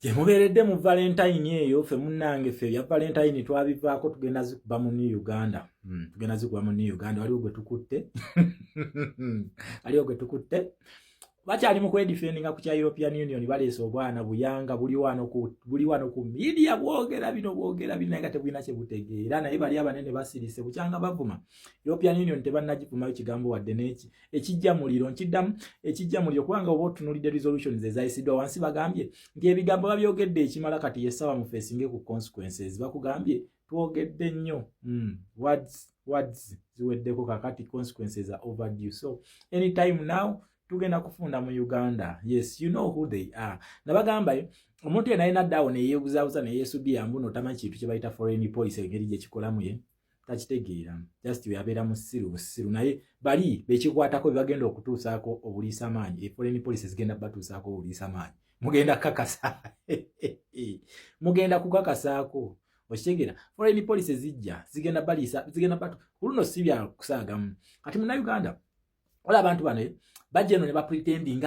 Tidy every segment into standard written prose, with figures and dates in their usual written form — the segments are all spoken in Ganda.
Jemuberedde mu Valentine eyo ffe munnange ffe ya Valentine twabivaako tugenda zikuba mu New Uganda. Tugenda zikuba mu New Uganda waliwo gwe tukutte. Waliwo gwe tukutte. Bakyali mu kwedifendinga ku kya European Union baleese obwana buyanga buli wano ku media bwogera bino nga tebulina kye butegeera naye bali abanene basirise bukyanga bavuma. European Union tebannagivumayo kigambo wadde n'eki ekijja muliro nkiddamu ekijja muliro kubanga oba otunuulidde resolutions ezayisiddwa wansi bagambye nti ebigambo babyogedde ekimala kati yesawa mu facing ku consequences bakugambye twogedde nnyo words ziweddeko kakati consequences are overdue so anytime now tugenda kufunda mu Uganda. Yes, you know who they are. Nabagamba omuntu yena ayina ddawo ne yeebuzaabuza ne yeesubira mbuno tamanyi kintu kye bayita foreign policy engeri gye kikolamu ye takitegeera. Just yabeera mu busiru naye bali bekikwatako bagenda okutuusaako obuliisa maanyi. Foreign policy zigenda batuusaako obuliisa maanyi. Mugenda kakasa. Mugenda kukakasaako. Okitegeera foreign policy zijja zigenda baliisa zigenda batu. Luno si bya kusaagamu. Kati mu Uganda wala abantu bano bajja eno ne bapretending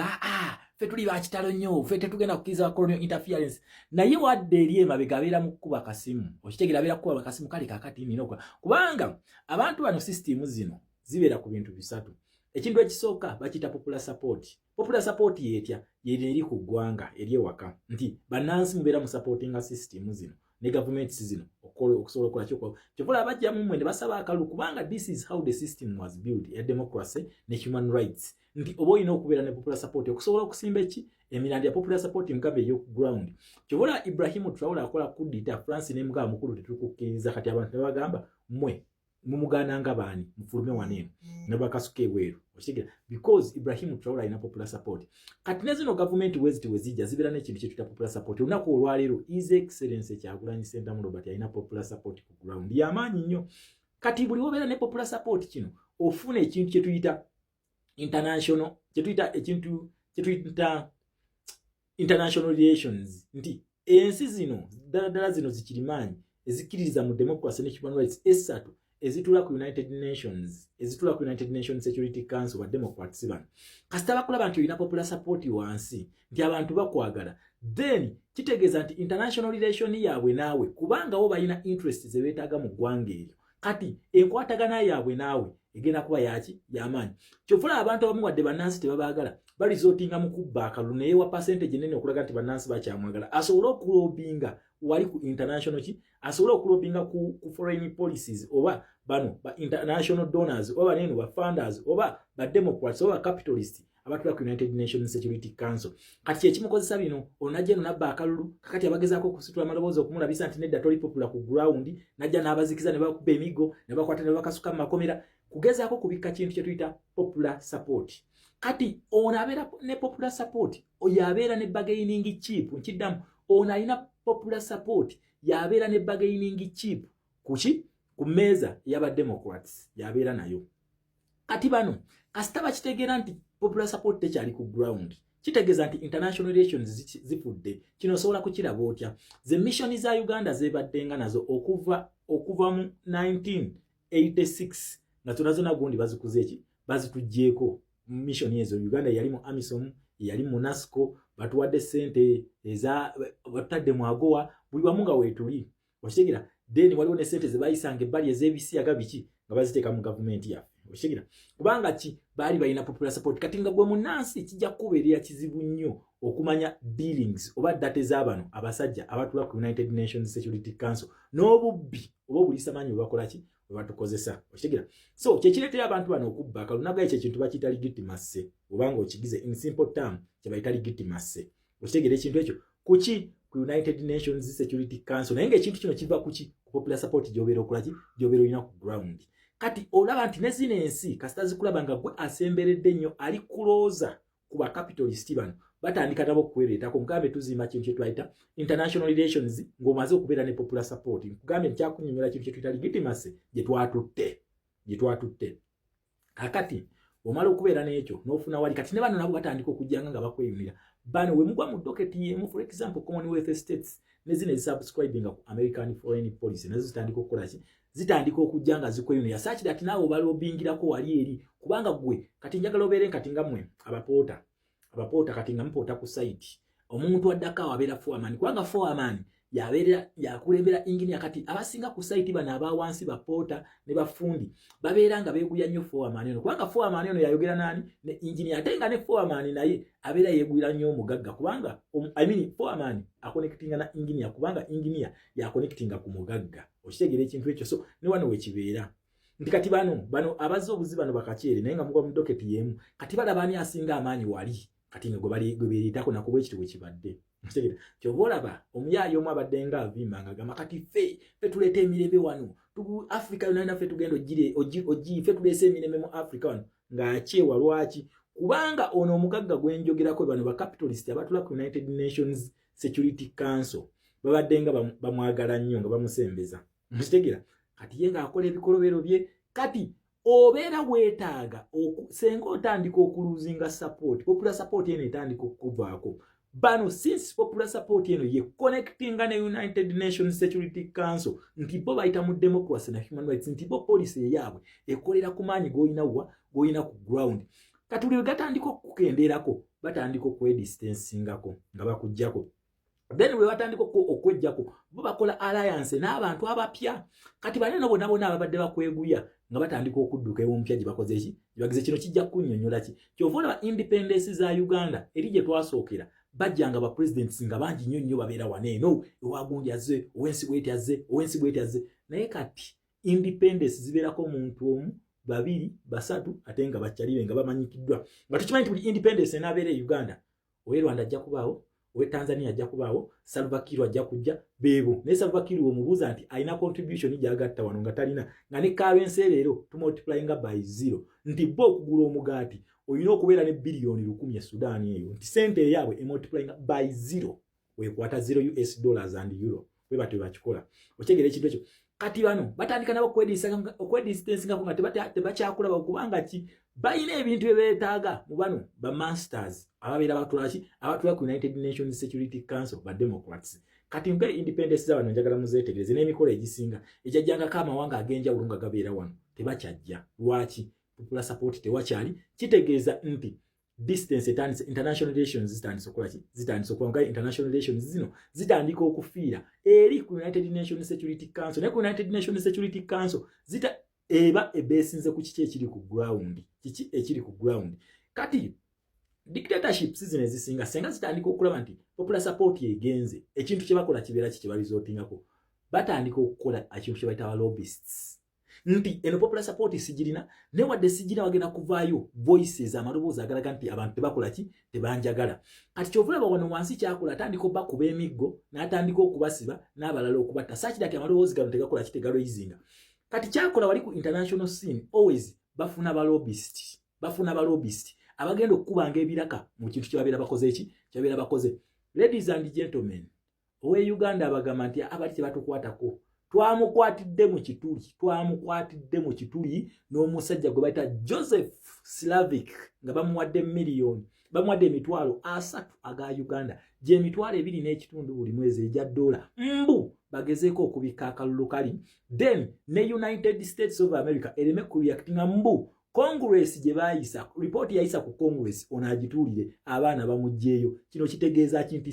ffe tuli bakitalo nnyo ffe tetugenda kukkiriza colonial interference naye wadde eri emabega abeera mu kkuba kasimu okitegeera abeera kukuba kasimu kale kakati nina okukola kubanga abantu bano system zino zibeera ku bintu bisatu. Ekintu ekisooka bakiyita popular support yeetya yeri ku ggwanga eri ewaka nti bannansi mubeera mu supportinga system zino ne governments zino okusobola okukola kyokolo kyovola abajja mu mmwe ne basaba akalulu kubanga this is how the system was built ya democracy ne human rights nti oba olina okubeera ne popular support okusobola okusimba emirandi ya popular support mugabe ey'oku ground kyovola Ibrahim Traore akola kudita France ne mugaba mukulu tetukukkiriza kati abantu nebagamba mmwe mumugaananga baani mufulume waneeno ne bakasuka ebweru okitegeera because Ibrahim Traore alina popular support kati ne zino gavumenti wezijja zibeera n'ekintu kye tuyita popular support olunaku olwaleero His Excellency Kyagulanyi Ssentamu Robert alina popular support ku ground y'amaanyi nnyo kati buli wobeera ne popular support kino ofuna ekintu kye tuyita international international relations nti ensi zino ddala zino zikirimaanyi ezikkiririza mu democracy ne human rights esatu ezitula ku United Nations Security Council wa Democrats bano kasita bakulaba nti olina popular support wansi nti abantu bakwagala then kitegeeza nti international relation yaabwe naawe kubanga bo balina interest ze beetaaga mu ggwanga eryo kati enkwatagana yaabwe naawe egenda kuba yaki y'amaanyi kyofula abantu abamu wadde bannansi tebabaagala balizootinga mu kubba akalulu naye wa percentage nene okulaga nti bannansi bakyamwagala asobole okulobinga wali ku international asobole okulobinga ku foreign policies oba bano ba international donors oba neno ba funders oba ba democrats oba capitalists abatula ku United Nations Security Council kati ekimukozesa bino onajja nabba akalulu kakati abagezaako okusitula amaloboozi okumulabisa nti nedda toli popular ku ground najja n'abazikiza ne bakuba emigo ne bakwata ne bakasuka mu makomera kugezaako kubikka kintu kye tuyita popular support kati ono abeera ne popular support oyo abeera ne bargaining chip nkiddamu ono alina popular support yabeera ne bargaining chip ku mmeeza y'aba democrats yabeera nayo kati bano kasita bakitegeera nti popular support tekyali ku ground kitegeeza nti international relations zifudde kino osobola kukiraba otya ze mission za Uganda zebaddenga nazo okuva mu 1986 nga tunazo nagundi bazikuze bazitujjeeko mission ezo Uganda yali mu AMISOM yali mu NASCO batuwadde sente eza batadde mu AGOA buli wamu nga weetuli okitegeera then waliwo ne sente ze bayisanga ebbali ez'ebisi agabiki nga baziteeka mu gavumenti yaffe okitegeera kubanga ki baali balina popular support kati nga gwe munnansi kijja kubeerera kizibu nnyo okumanya dealings oba date z'abano abasajja abatula ku United Nations Security Council n'obubbi oba obulisa maanyi bwe bakola ki bwe batukozesa okitegeera so kyekireetera abantu bano okubba akalulu ekyo ekintu bakiyita legitimacy obanga okigize in simple term kye bayita legitimacy okitegeera ekintu ekyo kuki ku United Nations Security Council naye ng'ekintu kino kiva kuki ku popular support gy'obeera okola ki gy'obeera olina ku ground kati olaba nti ne zino ensi kasita zikulaba nga gwe asemberedde nnyo ali kulooza ku ba capitalist bano batandika nabo okuwereetako mugambe tuzimba kintu kye twayita international relations ng'omaze okubeera ne popular support nkugambe nkyakunnyonnyola kintu kye tuyita legitimacy gye twatutte kakati omala okubeera n'ekyo n'ofuna wali kati ne bano nabo batandika okujjanga nga bakweyunira bano we mugwa mu docket yemu for example Commonwealth States ne zino ezisubscribinga ku American foreign policy nazo zitandika okukola ki zitandika okujja nga zikweyunira such that naawe obalobingirako wali eri kubanga gwe kati njagala obeere kati nga mmwe abapoota kati nga mupoota ku site omuntu addako abeera foreman kubanga foreman yakulembera engineer kati abasinga ku site bano abawansi bapoota ne bafundi babeera nga beeguya nnyo foreman ono kubanga foreman ono yayogera nani ne engineer ate nga ne foreman naye abeera yeegulira nnyo omugagga kubanga foreman akonectinga na engineer kubanga engineer yakonectinga ku mugagga okitegera ekintu ekyo so ne wano wekibeera nti kati bano abazze obuzi bano bakakyere naye nga mugwa mu doketi yemu kati balaba ani asinga amaanyi wali kati nga gwe beereetako nakubwa ekiti bwe kibadde kyova olaba omuyaayi omu abadde nga avimba nga gamba kati ffe tuleeta emirembe wano Africa yonna naffe tugenda ffe tuleese emirembe mu Africa wano ng'akyewa lwaki kubanga ono omugagga gwenjogerako bano bacapitalists abatula ku United Nations Security Council babadde nga bamwagala nnyo nga bamusembeza mukitegera kati ye ng'akola ebikolobero bye kati obeera weetaaga senga otandika okuluzinga support popular support eno etandika okuvaako bano since popular support eno ye connectinga ne United Nations Security Council nti bo bayita mu democracy na human rights nti bo policy yaabwe ekolera ku maanyi goyina ku ground kati buli gatandika okukendeerako batandika okwedistancingako nga bakujjako then we batandika okwejjako bo bakola alliance n'abantu abapya kati banene bonna ababadde bakweguya nga batandika okudduka ew'omupya gye bakoze ki bagize kino kijja kunnyonnyola ki kyova olaba independence za Uganda eri gye twasookera bajjanga ba presidents nga bangi nnyo babeera waneeno ewagundi azze owensi bweti azze naye kati independence zibeerako omuntu omu babiri basatu ate nga bakyalibe nga bamanyikiddwa nga tukimanyi buli independence enaabeera e Uganda owe Rwanda ajja kubaawo owe Tanzania ajja kubaawo Salva Kiir ajja kujja beebo naye Salva Kiir omubuuza nti alina contribution gy'agatta wano nga talina nga ne currency leero tumultiplyinga by 0 nti bo okugula omugaati oyina okubeera ne billion 10 Sudan eyo nti sente yaabwe emultiplying by 0 wekwata 0 US dollars and euro we batu bakikola okyegerera ekintu ekyo kati bano batandika nabo okwedistance nga tebakyakula bakubanga ki bayina ebintu ebeetaaga mu bano ba masters ababeera abatula ku United Nations Security Council ba democrats kati mpe independence z'abantu njagala muzeetegereze n'emikola egisinga ejajjangako amawanga ag'enjawulo nga gabeera wano tebakyajja lwaki popular support tewakyali kitegeeza nti distance etandise international relations zitandise okuba international relations zino zitandika okufiira eri ku United Nations Security Council ne ku United Nations Security Council eba ebesinze ku kiki ekiri ku ground kati dictatorships zino ezisinga senga zitandika okulaba nti popular support egenze ekintu kye bakola kibeera kikibalizotingako batandika okukola ekintu kye bayita lobbyists nti eno popular support sigirina ne wadde sigirina wagenda kuvaayo voices amaloboozi agalaga nti abantu tebakola ki tebanjagala kati kyovulaba wano wansi kyakola atandika okubakuba emiggo n'atandika okubasiba n'abalala okubatta saakidaki amaloboozi gano tegakola kitegaloizinga kati kyakola wali ku international scene always bafuna balobbyist abagenda okukubanga ebiraka mu kintu kyebabeera bakoze ladies and gentlemen owe Uganda abagamba nti abali tebatukwatako twamukwatidde mu kituli n'omusajja gwe bayita Joseph Slavic nga bamuwadde emitwalo 3 aga Uganda gye emitwalo 2.5 buli mwezi egya dola mbu bagezeeko okubika akalulu kali then ne United States of America ereme kureactinga mbu Congress gye bayisa report yayisa ku Congress onagituulire abaana bamugjeeyo kino kitegeeza kinti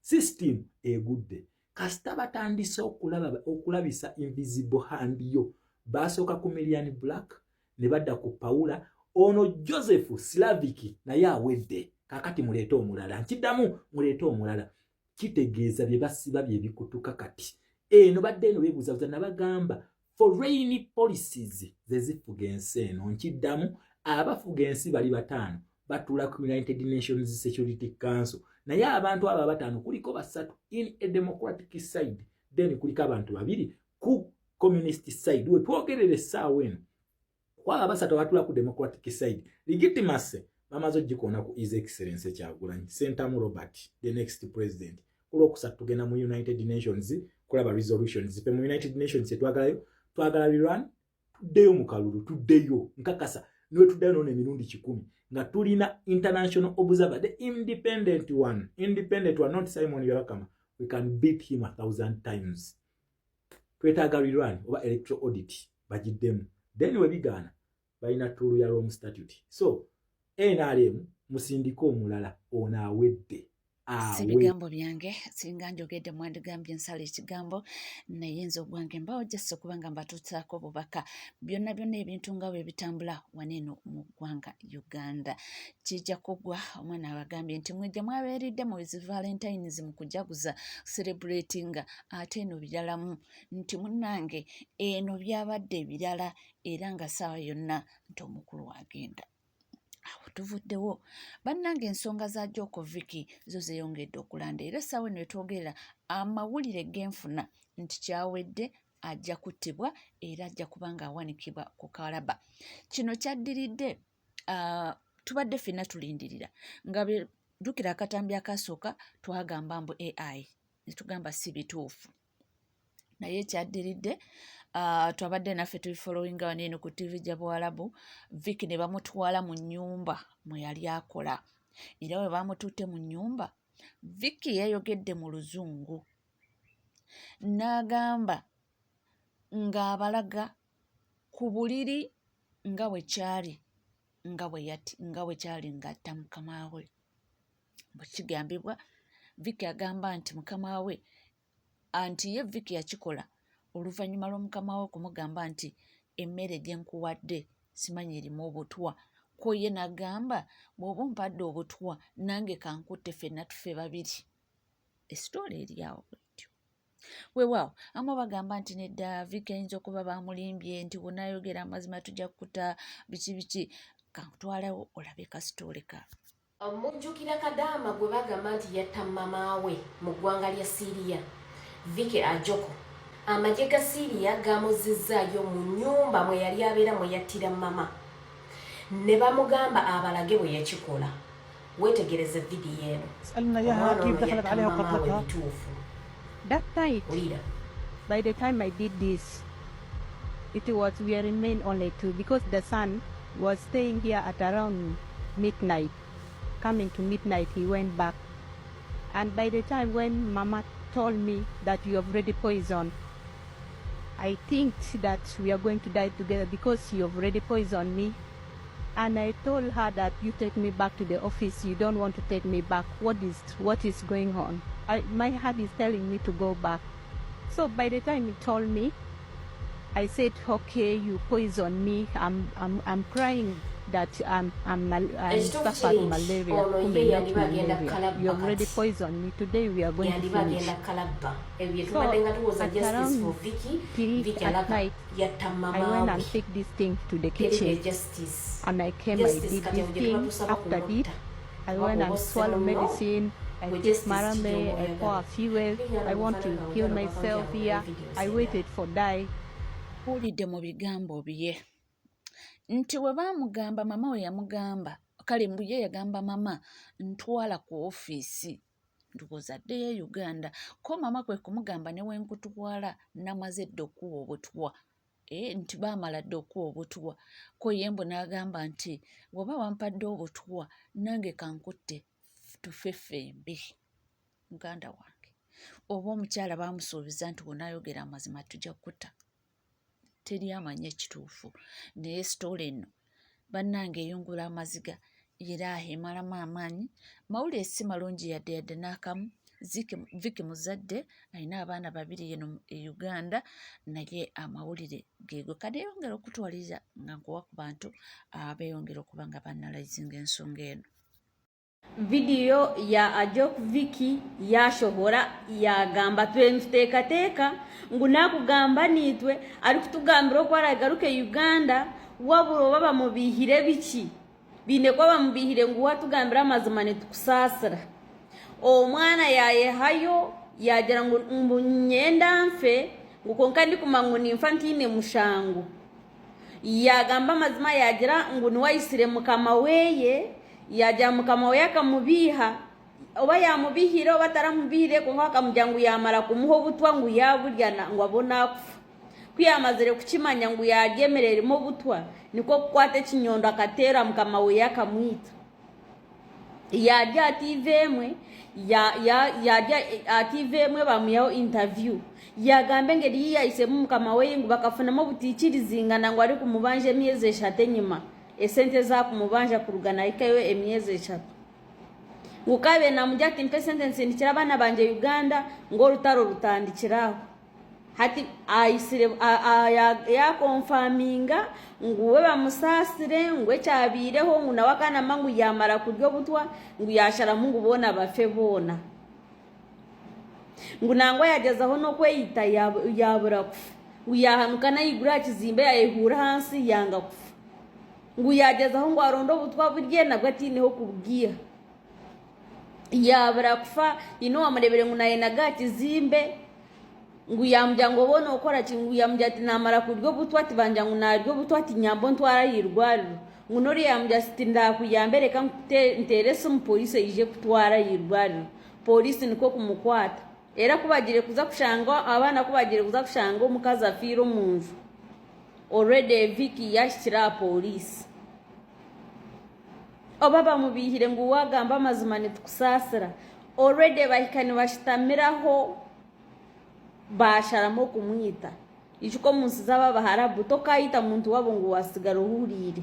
system egudde kasita batandise okulabisa invisible hand yo basooka ku Million Black ne badda ku Paula ono Joseph Slavic naye awedde kakati muleete omulala nkiddamu muleete omulala kitegeeza bye basiba bye bikutuka kati eno badde eno beebuuzabuuza nabagamba foreign policies zezifuga ensi eno nkiddamu abafuga ensi bali 5 batula ku United Nations Security Council naye abantu aba 5 kuliko 3 in a democratic side then kuliko abantu 2 ku communist side we twogerere essaawa eno kwaba 3 batula ku democratic side legitimacy bamaze ogikoona ku His Excellency Kyagulanyi Sentamu Robert the next president olwokusatu tugenda mu United Nations kulaba resolutions pe mu United Nations twagala Iran tuddeyo mu kalulu tuddeyo nkakasa niwe tuddayo none emirundi 10 nga tulina international observer the independent one not Simon Yarakama we can beat him 1,000 times twetaaga Iran oba electoral audit bagiddemu then we bigana balina tulu ya Rome statute so NRM musindiko omulala ono awedde si bigambo byange singa njogedde mwandigambye nsala ekigambo naye nze ogwange mbawo jesse kubanga mbatuusaako obubaka byonna ebintu nga bwe bitambula waneeno mu ggwanga Uganda. Kijja kuggwa omwana abagambye nti mwejje mwabeeridde mu zi Valentines mu kujaguza celebratinga ate eno biralamu nti munnange eno byabadde birala era nga ssaawa yonna nti omukulu agenda. Awo tuvuddewo bannange ensonga za Joko Vicky zo zeeyongedde okulanda era essaawa eno etwogerera amawulire genfuna nti kyawedde ajja kuttibwa era ajja kubanga awanikibwa ku kalaba. Kino kyaddiridde tubadde ffenna tulindirira nga jjukira akatambi akasooka twagamba mbu AI ne tugamba si bituufu naye kyaddiridde twabadde naffe tuli following waneeno ku TV gya Bwarabu. Vicky ne bamutwala mu nnyumba mwe yali akola era bwe bamututte mu nnyumba Vicky yayogedde mu Luzungu n'agamba ng'abalaga ku buliri nga bwe kyali nga bwe kyali ng'atta mukama we. Bwe kigambibwa Vicky agamba nti mukama we anti ye Vicky yakikola oluvannyuma lw'omukama we okumugamba nti emmere gye nkuwadde simanyi erimu obutwa ko ye n'agamba bw'oba ompadde obutwa nange kankutte ffenna tufe babiri. Esitoola eri awo bwetyo. Weewaawo amu bagamba nti nedda Vicky ayinza okuba bamulimbye nti bw'onaayogera amazima tujja kukuta biki kankutwalewo olabe kasitoole ka. Mujjukira Kadaama gwe bagamba nti yatta mama we mu ggwanga lya Syria. Vicky Ajoko amagye ga Syria gamuzizzaayo mu nnyumba mwe yali abeera mwe yattira mama ne bamugamba abalage bwe yakikola. Wetegereze vidiyo eno. That night, by the time I did this, we remained only two because the son was staying here at around midnight. Coming to midnight, he went back. And by the time when Mama told me that you have already poisoned, I think that we are going to die together because you have already poisoned me. And I told her that you take me back to the office. You don't want to take me back. What is going on? My heart is telling me to go back. So by the time he told me, I said, okay, you poison me. I'm crying that I'm suffered malaria. You already poisoned me. Today we are going to finish. So at around 3 at night, I went and picked this thing to the kitchen. And I came, I did this thing. After this, I went and swallowed medicine. I took Marame, I pour a fuel. I want to kill myself here. I waited for die. Pulidde mu bigambo bye nti we baamugamba mama we yamugamba kale mbuye yagamba mama ntwala ku ofiisi ndowooza addeyo Uganda ko mama kwe kumugamba ne wenkutwala namaze dde okuwa obutwa nti baamala dde okuwa obutwa ko yembo n'agamba nti bw'oba wampadde obutwa nange kankutte tufe ffembi muganda wange oba omukyala baamusuubiza nti bw'onaayogera amazima tujja kutta teri amanya ekituufu naye sitoola eno bannange eyungula amaziga era emalamu amaanyi mawulire si malungi yadde n'akamu. Vicky muzadde alina abaana 2 eno e Uganda naye amawulire geego kade yongera okutwaliriza nga nkuwa ku bantu abeeyongera okuba nga bannalayizinga ensonga eno. Video ya Ajok Vicky yashohora yagamba twemuteekateeka ngu nakugamba nitwe ari kutugambira ko aragaruke Uganda wabura oba bamubihire biki bine kwa bamubihire ngu watugambira amazima netukusasira omwana yayehayo yagira ngu nyenda mfe ngu konka ndi kumangu nimfa ntine mushangu yagamba amazima yagira ngu niwayisire mukama weye yaja mukama we akamubiha oba yamubihire oba taramubihire ko akamujyangu yamara kumuha obutwa ngu yaburyana ngo abona kufa kwiyamazire kukimanya ngu yagemereremo obutwa niko kukwata ekinyondo akatera mukama we yakamwita yajya ativemwe ativemwe bamuyaho interview yagambe ngeri yayisemu mukama we ngu bakafunamo butikirizingana ngo ari kumubanje emyezi 3 enyuma esente za kumubanja kurugana ikayo emyezi 3 ngukabe namujja ati mpe sentence ndikira abaana banje Uganda ng'olutalo rutandikiraho hati aisire yakonfaminga nguwe bamusasire ngwe cyabireho ngunawakana mangu yamara kuryo butwa ngu yashara mungu bona bafe bona ngunangwa yagezaho no kweyita yabura kufa nguyahanukana yigura kizimbe yayihura hansi yanga kufa nguyagezaho ngo arondo butwa burye nabwo atineho kubwiya yabura kufa ino wamurebere ngunayenaga kizimbe nguyamja ngo bona ukora nguyamja ati namara kuryo butwa ati banja ngunaryo butwa ati nyambo ntwara yirwariro ngunori yamja ati ndakuyambere kan nterese mu police ije kutwara yirwariro police niko kumukwata era kubagire kuza kushanga abana kubagire kuza kushanga umukazi afiro munzu already Vicky yashira police obaba mubihire ngo wagamba amazimane tukusasira already bahikani bashitamiraho basharamo kumwita ichuko munsi zaba baharabu tokayita muntu wabo ngo wasigara uhurire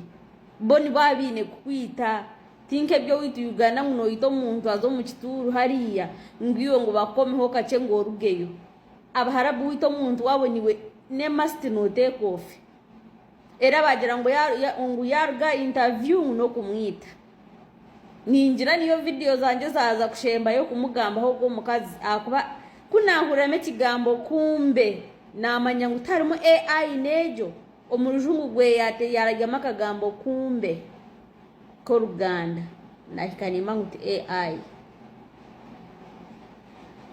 boni babine kukwita tinke byo witu Uganda muno ito muntu azo mu kituru hariya ngiyo ngo bakomeho kace ngo rugeyo abaharabu wito muntu wabo niwe ne must no take off era bagira ngo yarga interview no kumwita ninjira niyo video zanje zaza kushemba yo kumugamba ho go mukazi akuba kunahurame kigambo kumbe namanya ngutarimo AI nejo omurujungu gwe yate yarajyama kagambo kumbe ko Ruganda nahikanima nguti AI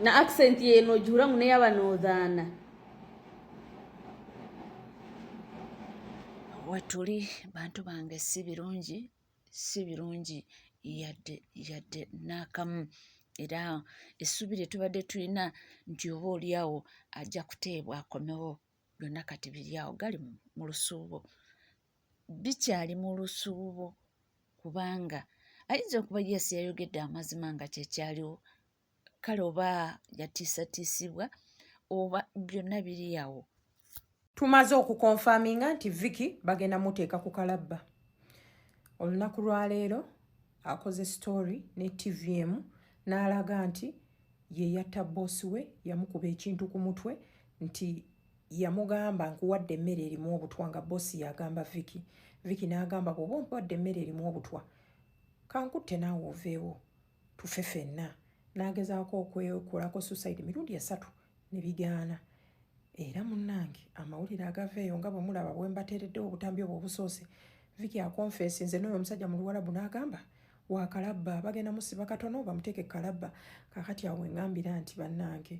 na accent ye no jura ngune yabanozana wetuli bantu bange sibirungi yadde nakamu era esubire tubadde tulina nti oba oliawo ajja kuteebwa akomewo byonna kati biriawo gali mu lusuubo bikyali mu lusuubo kubanga ayinza okuba yes yayogedde amazima nga kyekyaliwo kale oba yatiisatiisibwa oba byonna biriawo. Tumaze okukonfaminga nti Vicky bagenda muteeka ku kalabba olunaku lwaleero akoze story ne TVM n'alaga nti ye yatta boss we yamukuba ekintu ku mutwe nti yamugamba nkuwadde emmere erimu obutwa nga boss yagamba Vicky n'agamba bw'oba ompadde emmere erimu obutwa kankutte naawe oveewo tufe ffenna n'agezaako okwekolako suicide mirundi 3 ne bigaana era munnange amawulire agaveeyo nga bwemulaba bwe mbateereddewo obutambi obwo obusoose Vicky akonfesi nze n'oyo omusajja mu Luwarabu n'agamba wakalabba bagenda musiba katono bamuteeke kalabba kakati awo engambira nti bannange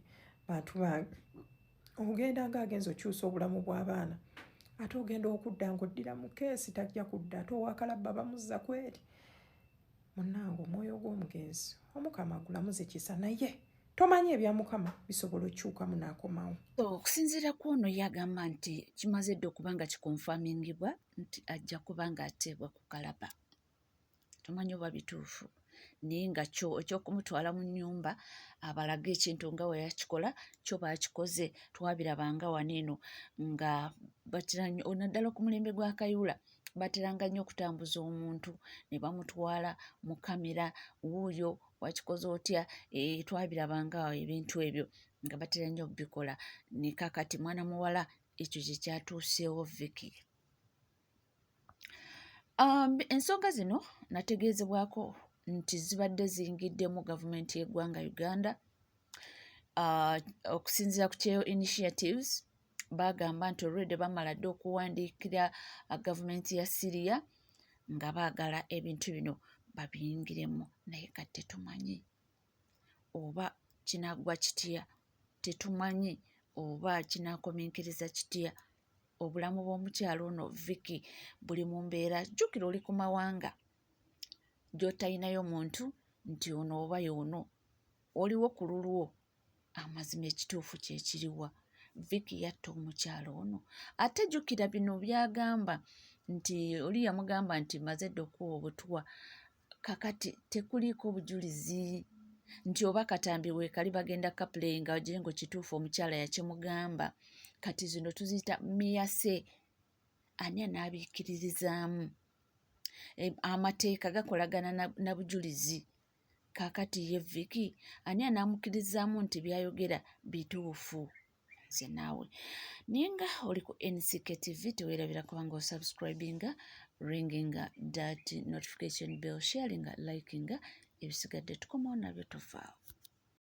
bantu bange ogenda ng'agenza okyusa obulamu bw'abaana ate ogenda okudda ng'oddira mu keesi tajja kudda ate owakalabba bamuzza kweri munnange omwoyo gw'omugenzi omukama agulamuze kisa naye tomanyi ebya mukama bisobola okyukamu n'akomawo. Okusinziira ku ono yagamba nti kimaze dde okuba nga kikonfamingibwa nti ajja kuba nga ateebwa ku kalaba. Tomanyi oba bituufu naye nga ekyokumutwala mu nnyumba abalaga ekintu nga we yakikola kyo baakikoze twabirabanga wano eno nga batera naddala ku mulembe gwa Kayula bateranga nnyo okutambuza omuntu ne bamutwala mu kamera wuuyo wakikoze otya twabirabanga ebintu ebyo nga batera nnyo okubikola ne kakati mwana muwala ekyo kye kyatuuseewo Vicky. Ensonga zino nategeezebwako nti zibadde ziyingiddemu gavumenti y'eggwanga Uganda okusinziira ku Cheo Initiatives bagamba nti already bamala dde okuwandiikira gavumenti ya Syria nga baagala ebintu bino babiyingiremu naye kati tetumanyi oba kinaggwa kitya, tetumanyi oba kinaakominkiriza kitya obulamu bw'omukyalo ono Vicky buli mu mbeera. Jjukira oli ku mawanga gy'otalinayo muntu nti ono oba y'ono oliwo ku lulwo amazima ekituufu kye kiriwa. Vicky yatta omukyalo ono ate jjukira bino byagamba nti oli yamugamba nti maze dde okuwa obutwa kakati tekuliiko bujulizi nti oba katambi weekali bagenda kapuleyinga wagire ngo kituufu omukyala yakimugamba. Kati zino tuziyita miyase ani anaabiikiririzaamu amateeka gakolagana na bujulizi Kaakati ye Vicky ani anaamukkirizzaamu nti byayogera bituufu. Nze naawe ninga oli ku NCK TV teweerabira kubanga osubscribinga, ringinga that notification bell, sharinga, likinga, ebisigadde tukomawo nabyo tuvaawo.